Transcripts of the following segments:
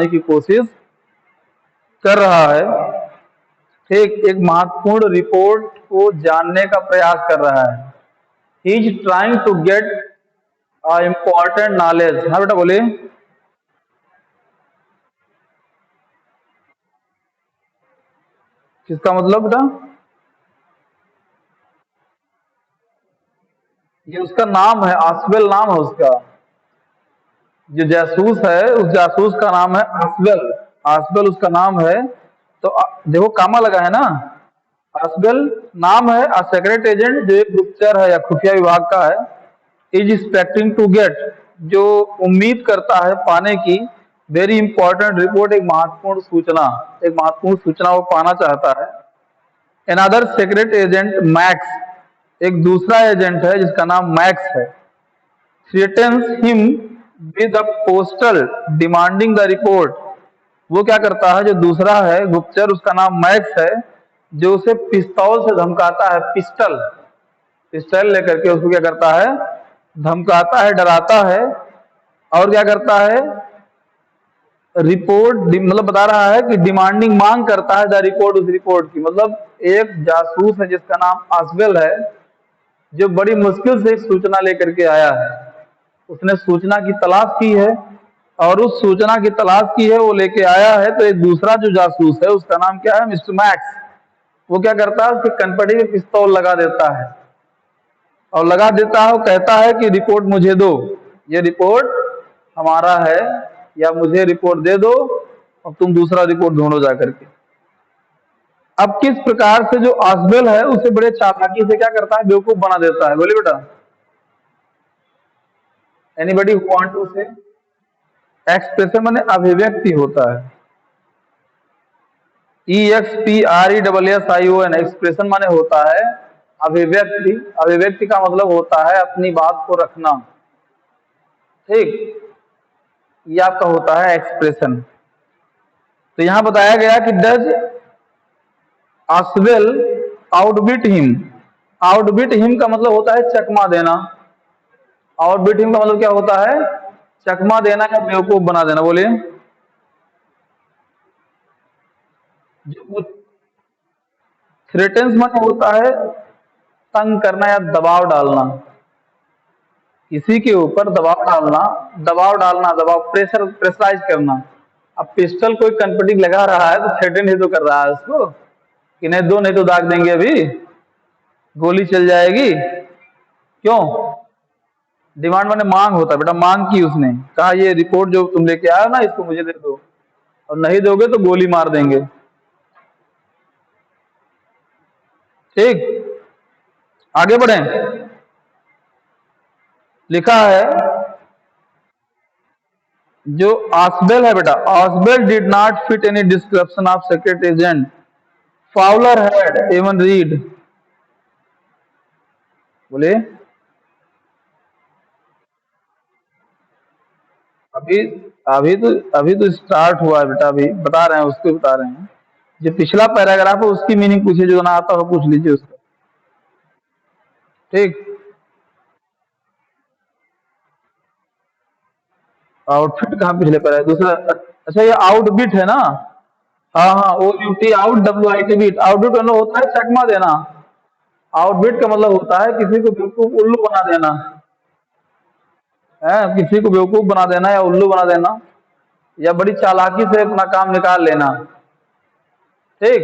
बनाने की कोशिश कर रहा है। ठीक, एक महत्वपूर्ण रिपोर्ट को जानने का प्रयास कर रहा है। He is trying to get important knowledge. हाँ बेटा बोलिए। किसका मतलब बेटा? ये उसका नाम है, आसवेल नाम है उसका। जो जासूस है उस जासूस का नाम है आसवेल। आसवेल उसका नाम है। तो देखो कामा लगा है ना। आसवेल नाम है। सेक्रेट एजेंट जो एक गुप्तचर है या खुफिया विभाग का है। इज एक्सपेक्टिंग टू गेट, जो उम्मीद करता है पाने की, वेरी इंपॉर्टेंट रिपोर्ट, एक महत्वपूर्ण सूचना, एक महत्वपूर्ण सूचना वो पाना चाहता है। अनदर सीक्रेट एजेंट मैक्स, एक दूसरा एजेंट है जिसका नाम मैक्स है, threatens him with a postal demanding the report. वो क्या करता है, जो दूसरा है गुप्तचर उसका नाम मैक्स है, जो उसे पिस्तौल से धमकाता है। पिस्टल, पिस्टल लेकर के उसको क्या करता है, धमकाता है, डराता है। और क्या करता है, रिपोर्ट मतलब बता रहा है कि डिमांडिंग, मांग करता है द रिपोर्ट, उस रिपोर्ट की। मतलब एक जासूस है जिसका नाम आसवेल है, जो बड़ी मुश्किल से एक सूचना लेकर के आया है। उसने सूचना की तलाश की है और उस सूचना की तलाश की है, वो लेके आया है। तो एक दूसरा जो जासूस है उसका नाम क्या है, मिस्टर मैक्स। वो क्या करता है, उसके कनपटी में पिस्तौल लगा देता है और लगा देता है, वो कहता है कि रिपोर्ट मुझे दो, ये रिपोर्ट हमारा है, या मुझे रिपोर्ट दे दो और तुम दूसरा रिपोर्ट ढूंढो जा करके। अब किस प्रकार से जो आसबेल है उसे बड़े चालाकी से क्या करता है, बेवकूफ बना देता है। बोलिए बेटा। एनीबडी वांट टू से? एक्सप्रेशन माने अभिव्यक्ति होता है। EXPRESSION, एक्सप्रेशन माने होता है अभिव्यक्ति। अभिव्यक्ति का मतलब होता है अपनी बात को रखना। ठीक, ये आपका होता है एक्सप्रेशन। तो यहां बताया गया कि डज आसवेल आउटबिट हिम। आउटबिट हिम का मतलब होता है चकमा देना। आउटबिट हिम का मतलब क्या होता है, चकमा देना या बेवकूफ बना देना। बोलिए। जो थ्रेटन्स माने होता है तंग करना या दबाव डालना, किसी के ऊपर दबाव डालना, दबाव डालना, दबाव, प्रेशर, प्रेशराइज करना। अब पिस्टल कोई कनपटी लगा रहा है तो थ्रेटन ही तो कर रहा है उसको कि नहीं दो, नहीं तो दाग देंगे, अभी गोली चल जाएगी। क्यों? डिमांड माने मांग होता है बेटा। मांग की, उसने कहा ये रिपोर्ट जो तुम लेके आए हो ना इसको मुझे दे दो, और नहीं दोगे तो गोली मार देंगे। ठीक, आगे बढ़े। लिखा है जो आसबेल है बेटा, Ausable did not fit any description of secret agent Fowler had even read. बोले। अभी अभी तो स्टार्ट हुआ है बेटा, अभी बता रहे हैं, उसको बता रहे हैं। जो पिछला पैराग्राफ है उसकी मीनिंग पूछिए, जो ना आता हो पूछ लीजिए उसको। ठीक, आउटफिट कहाँ पिछले पैराग्राफ, दूसरा। अच्छा ये आउटबिट है ना। हाँ हाँ, OUT, आउट, WIT बीट। आउटबिट मतलब होता है चकमा देना। आउटबिट का मतलब होता है किसी को बेवकूफ, उल्लू बना देना है, किसी को बेवकूफ बना देना या उल्लू बना देना, या बड़ी चालाकी से अपना काम निकाल लेना। ठीक,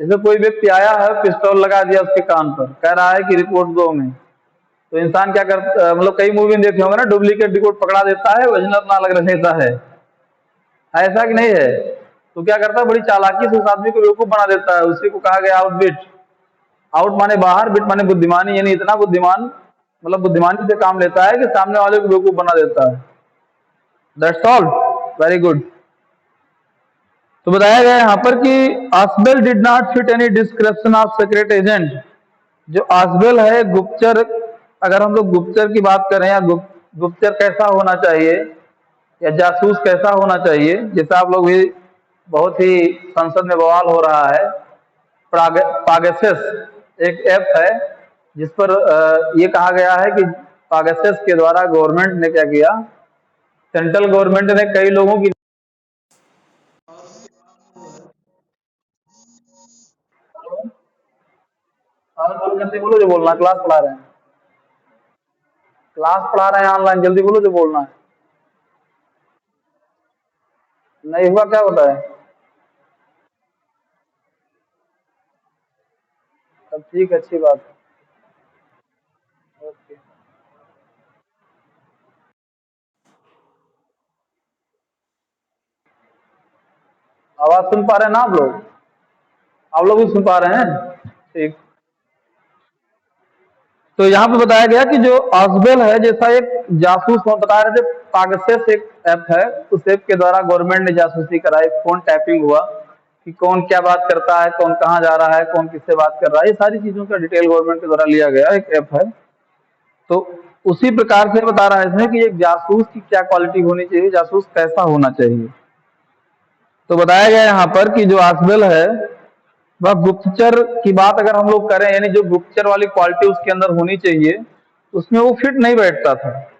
जैसे कोई व्यक्ति आया है, पिस्तौल लगा दिया उसके कान पर, कह रहा है कि रिपोर्ट दो हमें। तो इंसान क्या करता, मतलब कई मूवी में देखे होंगे ना, डुप्लीकेट रिपोर्ट पकड़ा देता है, ओरिजिनल अपना अलग रख लेता है। ऐसा कि नहीं है? तो क्या करता है, बड़ी चालाकी से उस आदमी को बेवकूफ बना देता है। उसी को कहा गया आउटबिट। आउट माने बाहर, बिट माने बुद्धिमानी, यानी इतना बुद्धिमान, मतलब बुद्धिमानी से काम लेता है कि सामने वाले को बेवकूफ बना देता है। That's all, very good. तो बताया गया यहाँ पर कि Ausable did not fit any description of secret agent. जो आसबेल है गुप्तचर, अगर हम लोग गुप्तचर की बात करें, या गुप्तचर कैसा होना चाहिए या जासूस कैसा होना चाहिए, जैसा आप लोग भी, बहुत ही संसद में बवाल हो रहा है। पागेसेस एक ऐप है जिस पर ये कहा गया है कि पागेसेस के द्वारा गवर्नमेंट ने क्या किया, सेंट्रल गवर्नमेंट ने कई लोगों की जल्दी बोलो जो बोलना है, क्लास पढ़ा रहे हैं, क्लास पढ़ा रहे हैं ऑनलाइन, जल्दी बोलो जो बोलना है। नहीं हुआ क्या होता है? तब ठीक, अच्छी बात है। ओके। आवाज सुन पा रहे हैं ना आप लोग भी सुन पा रहे हैं? ठीक। तो यहाँ पे बताया गया कि जो आसबेल है जैसा एक जासूस, वो बता रहे थे, पागसेस एक ऐप है, उस ऐप के द्वारा गवर्नमेंट ने जासूसी कराई, फोन टैपिंग हुआ कि कौन क्या बात करता है, कौन कहाँ जा रहा है, कौन किससे बात कर रहा है, ये सारी चीजों का डिटेल गवर्नमेंट के द्वारा लिया गया एक ऐप है। तो उसी प्रकार से बता रहा है इसमें कि एक जासूस की क्या क्वालिटी होनी चाहिए, जासूस कैसा होना चाहिए। तो बताया गया यहाँ पर कि जो आसबेल है वह गुप्तचर की बात अगर हम लोग करें, यानी जो गुप्तचर वाली क्वालिटी उसके अंदर होनी चाहिए, उसमें वो फिट नहीं बैठता था।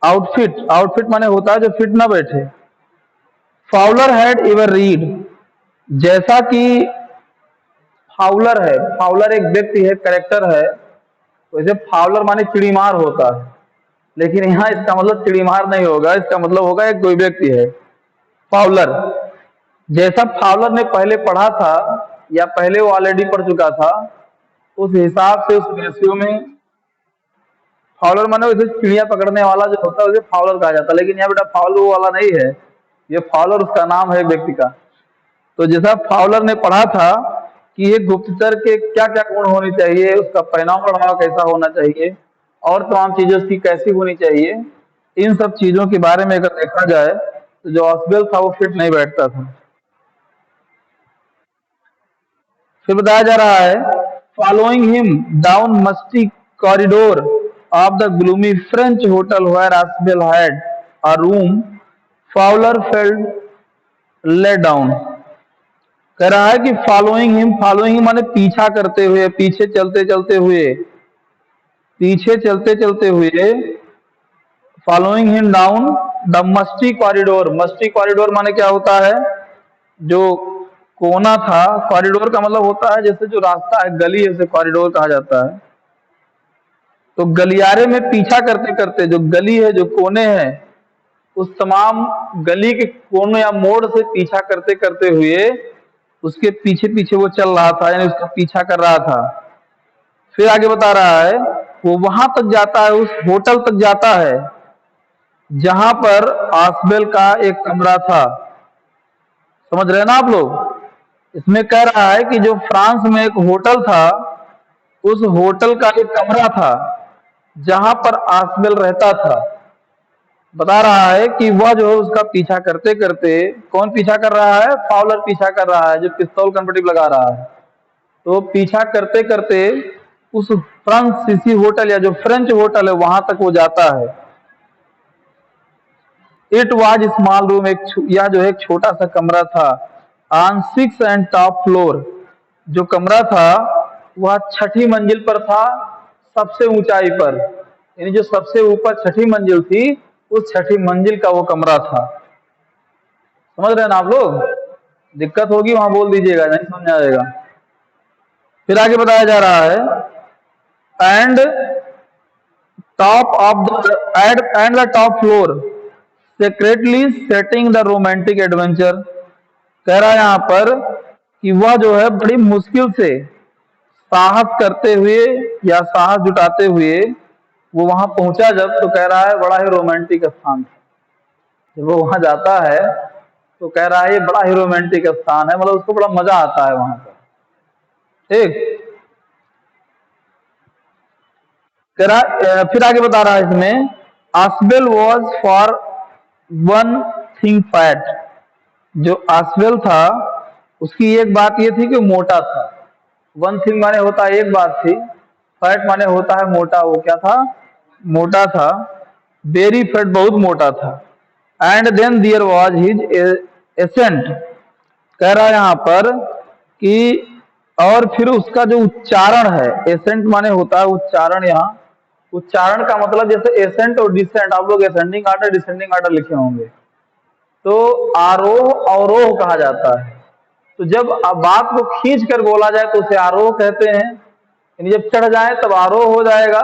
आउटफिट, आउटफिट माने होता है जो फिट ना बैठे। फाउलर हैड एवर रीड, जैसा कि फाउलर है, फाउलर एक व्यक्ति है, करेक्टर है, वैसे फाउलर माने चिड़ीमार होता है, लेकिन यहाँ इसका मतलब चिड़ीमार नहीं होगा, इसका मतलब होगा एक कोई व्यक्ति है फाउलर। जैसा फाउलर ने पहले पढ़ा था या पहले वो ऑलरेडी पढ़ चुका था, उस हिसाब से उस रेशियो में, फाउलर माने वैसे चिड़िया पकड़ने वाला जो होता है उसे फाउलर कहा जाता है, लेकिन यहाँ बेटा फाउलर वो वाला नहीं है, ये फाउलर उसका नाम है व्यक्ति का। तो जैसा फाउलर ने पढ़ा था कि एक गुप्तचर के क्या क्या गुण होने चाहिए, उसका पहनाव ओढ़ाव कैसा होना चाहिए और तमाम चीजें उसकी कैसी होनी चाहिए, इन सब चीजों के बारे में अगर देखा जाए तो जो ऑसबेल था वो फिट नहीं बैठता था। फिर बताया जा रहा है, following him down musty corridor of the gloomy French hotel where Ausable had a room, Fowler felt let down. कह रहा है कि फॉलोइंग हिम माने पीछा करते हुए, पीछे चलते चलते हुए, पीछे चलते चलते हुए, following him down the musty corridor. Musty corridor माने क्या होता है? जो कोना था, कॉरिडोर का मतलब होता है जैसे जो रास्ता है, गली है, उसे कॉरिडोर कहा जाता है। तो गलियारे में पीछा करते करते, जो गली है, जो कोने हैं, उस तमाम गली के कोने या मोड़ से पीछा करते करते हुए उसके पीछे पीछे वो चल रहा था, यानी उसका पीछा कर रहा था। फिर आगे बता रहा है, वो वहां तक जाता है, उस होटल तक जाता है जहां पर आसबेल का एक कमरा था। समझ रहे हैं ना आप लोग? इसमें कह रहा है कि जो फ्रांस में एक होटल था, उस होटल का एक कमरा था जहां पर आसबेल रहता था। बता रहा है कि वह जो है उसका पीछा करते करते, कौन पीछा कर रहा है? फाउलर पीछा कर रहा है, जो पिस्तौल कंपटीव लगा रहा है। तो पीछा करते करते उस फ्रांसीसी होटल या जो फ्रेंच होटल है वहां तक वो जाता है। इट वाज स्मॉल रूम, यह जो है एक छोटा सा कमरा था। ऑन 6 एंड टॉप फ्लोर, जो कमरा था वह छठी मंजिल पर था, सबसे ऊंचाई पर, यानी जो सबसे ऊपर छठी मंजिल थी, उस छठी मंजिल का वो कमरा था। समझ रहे हैं ना आप लोग? दिक्कत होगी वहां बोल दीजिएगा, नहीं समझ आएगा। फिर आगे बताया जा रहा है, and and the top floor secretly setting the romantic adventure. कह रहा है यहाँ पर कि वह जो है बड़ी मुश्किल से साहस करते हुए या साहस जुटाते हुए वो वहां पहुंचा जब, तो कह रहा है बड़ा ही रोमांटिक स्थान था। जब वो वहां जाता है तो कह रहा है ये बड़ा ही रोमांटिक स्थान है, मतलब उसको बड़ा मजा आता है वहां पर। ठीक। कह रहा, फिर आगे बता रहा है इसमें, Ausable was for one thing fat. जो आसबेल था उसकी एक बात ये थी कि मोटा था। वन थिंग माने होता है एक बात थी, फैट माने होता है मोटा। वो क्या था? मोटा था। वेरी फैट, बहुत मोटा था। And then there was his accent. कह रहा है यहाँ पर कि और फिर उसका जो उच्चारण है, एसेंट माने होता है उच्चारण। यहाँ उच्चारण का मतलब जैसे एसेंट और डिसेंट, आप लोग एसेंडिंग आर्डर डिसेंडिंग आर्डर लिखे होंगे, तो आरोह अवरोह कहा जाता है। तो जब बात को खींच कर बोला जाए तो उसे आरोह कहते हैं, यानी जब चढ़ जाए तब आरोह हो जाएगा,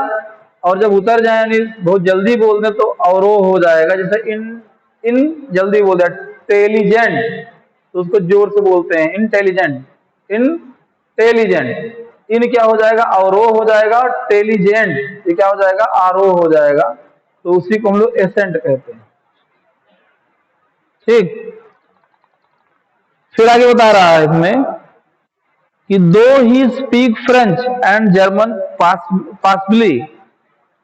और जब उतर जाए यानी बहुत जल्दी बोल दें तो अवरोह हो जाएगा। जैसे इन इन जल्दी बोल दिया टेलिजेंट, तो उसको जोर से बोलते हैं इंटेलिजेंट, इंटेलिजेंट। इन क्या हो जाएगा, अवरोह हो जाएगा, और टेलिजेंट ये क्या हो जाएगा, आरोह हो जाएगा। तो उसी को हम लोग एसेंट कहते हैं। ठीक, फिर आगे बता रहा है इसमें कि दो ही speak French and German passably,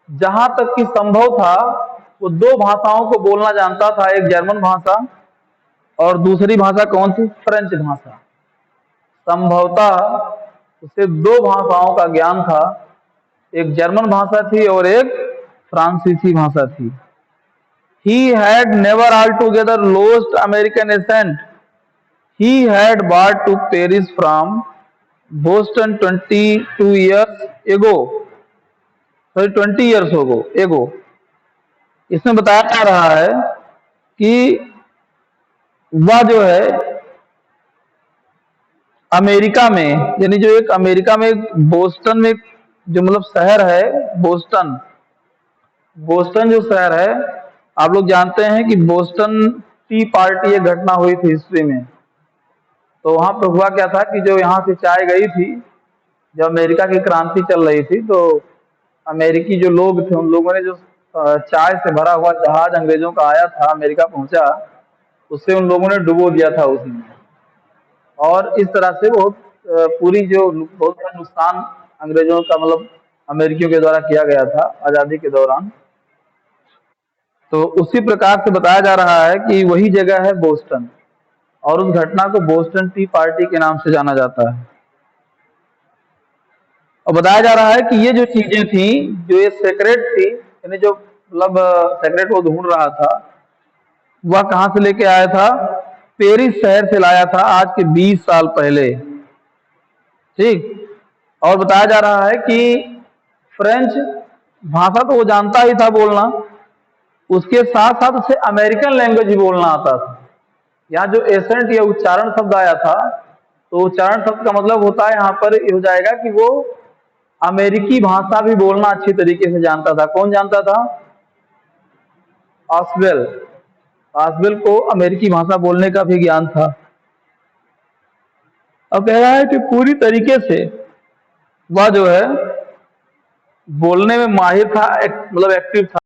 जहां तक कि संभव था वो दो भाषाओं को बोलना जानता था, एक जर्मन भाषा और दूसरी भाषा कौन थी, फ्रेंच भाषा। संभवतः उसे दो भाषाओं का ज्ञान था, एक जर्मन भाषा थी और एक फ्रांसीसी भाषा थी। He had never altogether lost American accent. He had brought to Paris from Boston 22 years ago. Sorry, 20 years ago. इसमें बताया जा रहा है कि वह जो है अमेरिका में, यानी जो एक अमेरिका में बोस्टन में जो मतलब शहर है बोस्टन, बोस्टन जो शहर है, आप लोग जानते हैं कि बोस्टन टी पार्टी एक घटना हुई थी हिस्ट्री में। तो वहां पर हुआ क्या था कि जो यहाँ से चाय गई थी, जब अमेरिका की क्रांति चल रही थी, तो अमेरिकी जो लोग थे उन लोगों ने जो चाय से भरा हुआ जहाज अंग्रेजों का आया था, अमेरिका पहुंचा, उससे उन लोगों ने डुबो दिया था उसमें। और इस तरह से वो पूरी जो बहुत बड़ा नुकसान अंग्रेजों का मतलब अमेरिकियों के द्वारा किया गया था आजादी के दौरान। तो उसी प्रकार से बताया जा रहा है कि वही जगह है बोस्टन, और उस घटना को बोस्टन टी पार्टी के नाम से जाना जाता है। और बताया जा रहा है कि ये जो चीजें थी, जो ये सेक्रेट थी, यानी जो मतलब सेक्रेट वो ढूंढ रहा था, वह कहां से लेके आया था, पेरिस शहर से लाया था आज के 20 साल पहले। ठीक, और बताया जा रहा है कि फ्रेंच भाषा तो वो जानता ही था बोलना, उसके साथ साथ उसे अमेरिकन लैंग्वेज भी बोलना आता था। यहाँ जो एसेंट या उच्चारण शब्द आया था, तो उच्चारण शब्द का मतलब होता है यहाँ पर ये हो जाएगा कि वो अमेरिकी भाषा भी बोलना अच्छी तरीके से जानता था। कौन जानता था, ऑस्वेल। ऑस्वेल को अमेरिकी भाषा बोलने का भी ज्ञान था। अब कह रहा है कि पूरी तरीके से वह जो है बोलने में माहिर था, मतलब एक्टिव था।